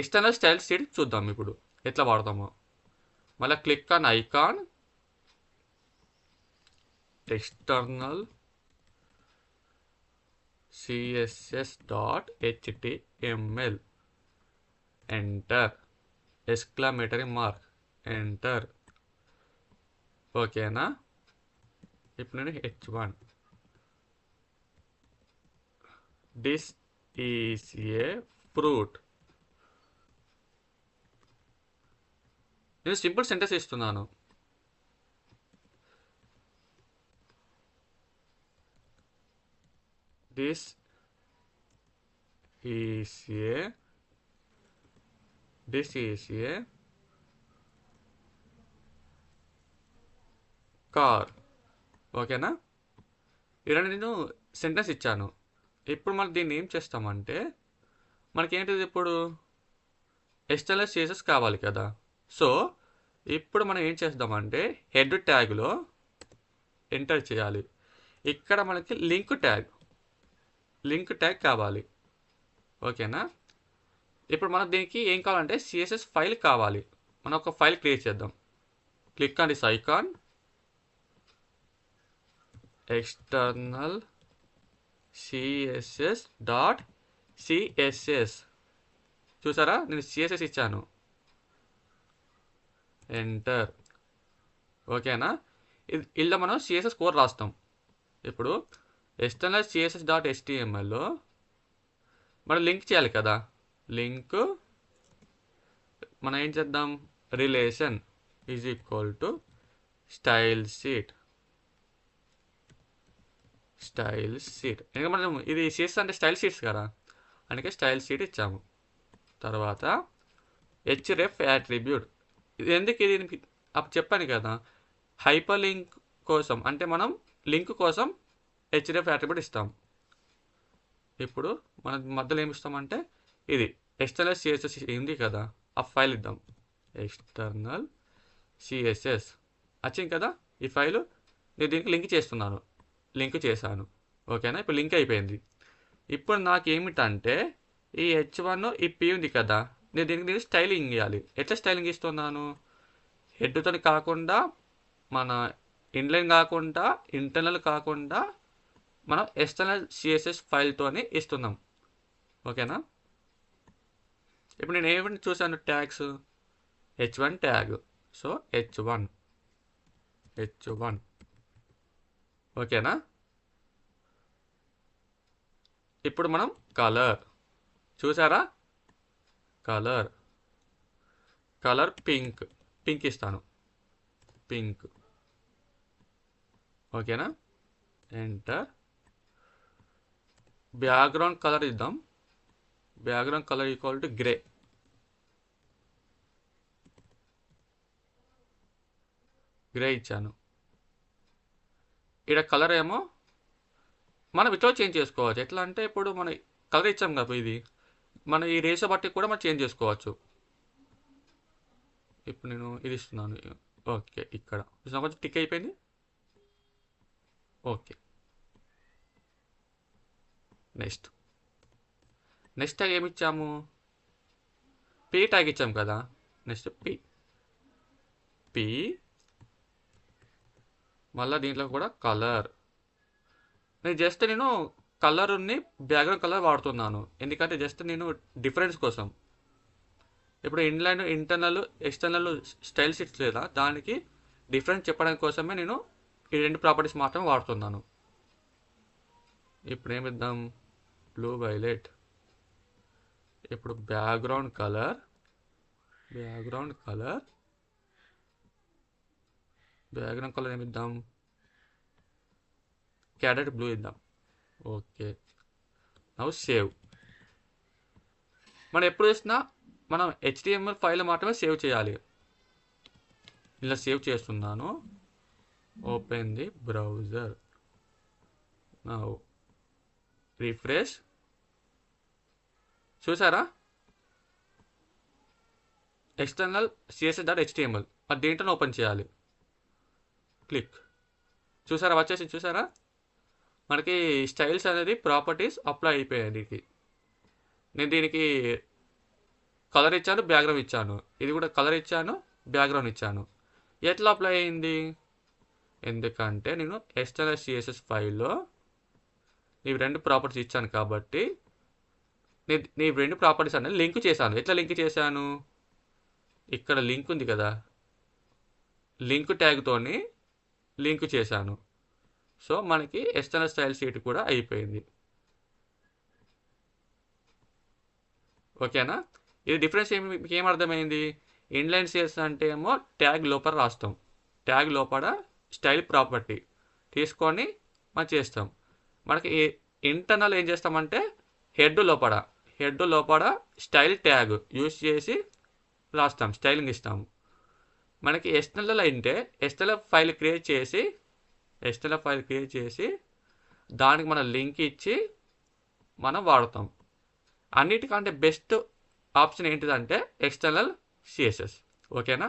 External style sheet చూద్దాం ఇప్పుడు ఎట్లా వాడతామో. మళ్ళీ click on icon, external css.html, enter, exclamatory mark, enter. ఓకేనా? ఇప్పుడు నేను h1, this is a fruit. నేను సింపుల్ సెంటెన్స్ ఇస్తున్నాను. This is a car. ఓకేనా? ఇక్కడ నేను సెంటెన్స్ ఇచ్చాను. ఇప్పుడు మనం దీన్ని ఏం చేస్తామంటే, మనకేంటిది ఇప్పుడు ఎక్స్టర్నల్ CSS కావాలి కదా. సో ఇప్పుడు మనం ఏం చేద్దామంటే హెడ్ ట్యాగ్లో ఎంటర్ చేయాలి. ఇక్కడ మనకి లింక్ ట్యాగ్ కావాలి. ఓకేనా? ఇప్పుడు మనకు దీనికి ఏం కావాలంటే CSS ఫైల్ కావాలి. మనం ఒక ఫైల్ క్రియేట్ చేద్దాం. Click on this icon, external css.css. చూసారా, నేను CSS ఇచ్చాను, ఎంటర్. ఓకేనా? ఇలా మనం CSS కోడ్ రాస్తాం. ఇప్పుడు ఎక్స్టర్నల్ css.htmlలో మనం లింక్ చేయాలి కదా. లింక్ మనం ఏం చేద్దాం, relation is equal to style sheet. ఎందుకంటే మనం ఇది CSS అంటే స్టైల్ షీట్స్ కదా, అందుకే స్టైల్ షీట్ ఇచ్చాము. తర్వాత href యాట్రిబ్యూట్. ఇది ఎందుకు, ఇది అప్పుడు చెప్పాను కదా, హైపర్ లింక్ కోసం, అంటే మనం లింక్ కోసం href యాట్రిబ్యూట్ ఇస్తాం. ఇప్పుడు మన మధ్యలో ఏమి ఇస్తామంటే ఇది ఎక్స్టర్నల్ CSS ఉంది కదా, ఆ ఫైల్ ఇద్దాం. ఎక్స్టర్నల్ CSS వచ్చింది కదా ఈ ఫైలు. నేను దీనికి లింక్ చేశాను. ఓకేనా? ఇప్పుడు లింక్ అయిపోయింది. ఇప్పుడు నాకు ఏమిటంటే ఈ h1 ఈ p ఉంది కదా, నేను దీనికి స్టైలింగ్ ఇవ్వాలి. ఎట్లా స్టైలింగ్ ఇస్తున్నాను, హెడ్తో కాకుండా, మన ఇన్లైన్ కాకుండా, ఇంటర్నల్ కాకుండా, మనం ఎక్స్టర్నల్ CSS ఫైల్తోనే ఇస్తున్నాం. ఓకేనా? ఇప్పుడు నేను ఏమిటి చూసాను, tags h1 tag. So h1. ఓకేనా? ఇప్పుడు మనం కలర్ చూసారా, కలర్ పింక్ ఇస్తాను, పింక్. ఓకేనా? ఎంటర్. బ్యాక్గ్రౌండ్ కలర్ ఇద్దాం. Background colour equal to grey. ఇచ్చాను. ఇక్కడ కలర్ ఏమో మనం ఇట్లా చేంజ్ చేసుకోవచ్చు. ఎట్లా అంటే ఇప్పుడు మన కలర్ ఇచ్చాం కదా, ఇది మన ఈ రేషో బట్టి కూడా మనం చేంజ్ చేసుకోవచ్చు. ఇప్పుడు నేను ఇది ఇస్తున్నాను. ఓకే, ఇక్కడ కొంచెం టిక్ అయిపోయింది. ఓకే, నెక్స్ట్ ట్యాగ్ ఏమి ఇచ్చాము, పీ ట్యాగ్ ఇచ్చాం కదా. నెక్స్ట్ పీ మళ్ళీ దీంట్లో కూడా కలర్. నేను కలర్ని బ్యాక్గ్రౌండ్ కలర్ వాడుతున్నాను, ఎందుకంటే నేను డిఫరెన్స్ కోసం. ఇప్పుడు inline, internal, external style sheets లేదా, దానికి డిఫరెన్స్ చెప్పడానికి కోసమే నేను ఈ రెండు ప్రాపర్టీస్ మాత్రమే వాడుతున్నాను. ఇప్పుడు ఏమిద్దాం, బ్లూ వైలెట్. ఇప్పుడు బ్యాక్గ్రౌండ్ కలర్ ఏమిద్దాం, క్యారెట్ బ్లూ ఇద్దాం. Okay, now save. మనం ఎప్పుడు చేసినా మనం HTML ఫైల్ మాత్రమే సేవ్ చేయాలి. ఇలా సేవ్ చేస్తున్నాను. Open the browser. Now refresh. చూసారా, ఎక్స్టర్నల్ css.html. అది దేంట్లో ఓపెన్ చేయాలి, క్లిక్. చూసారా, వచ్చేసి చూసారా, మనకి స్టైల్స్ అనేది ప్రాపర్టీస్ అప్లై అయిపోయాయి దీనికి. నేను దీనికి కలర్ ఇచ్చాను, బ్యాక్గ్రౌండ్ ఇచ్చాను. ఇది కూడా కలర్ ఇచ్చాను, బ్యాక్గ్రౌండ్ ఇచ్చాను. ఎట్లా అప్లై అయింది? ఎందుకంటే నేను ఎక్స్టర్నల్ సిఎస్ఎస్ ఫైల్లో నీవు 2 ప్రాపర్టీస్ ఇచ్చాను కాబట్టి నీ 2 ప్రాపర్టీస్ అనేది లింక్ చేశాను. ఎట్లా లింక్ చేశాను? ఇక్కడ లింక్ ఉంది కదా, లింక్ ట్యాగ్తోని లింక్ చేశాను. సో మనకి ఎక్స్టర్నల్ స్టైల్ షీట్ కూడా అయిపోయింది. ఓకేనా? ఇది డిఫరెన్స్ మీకు ఏమర్థమైంది? ఇన్లైన్ సిఎస్ అంటే ఏమో ట్యాగ్ లోపల రాస్తాం, ట్యాగ్ లోపల స్టైల్ ప్రాపర్టీ తీసుకొని మనం చేస్తాం. మనకి ఇంటర్నల్ ఏం చేస్తామంటే హెడ్ లోపల స్టైల్ ట్యాగ్ యూజ్ చేసి రాస్తాం, స్టైలింగ్ ఇస్తాము. మనకి ఎక్స్టర్నల్ అంటే ఎక్స్టర్నల్ ఫైల్ క్రియేట్ చేసి దానికి మనం లింక్ ఇచ్చి మనం వాడతాం. అన్నిటికంటే బెస్ట్ ఆప్షన్ ఏంటిదంటే ఎక్స్టర్నల్ సిఎస్ఎస్. ఓకేనా?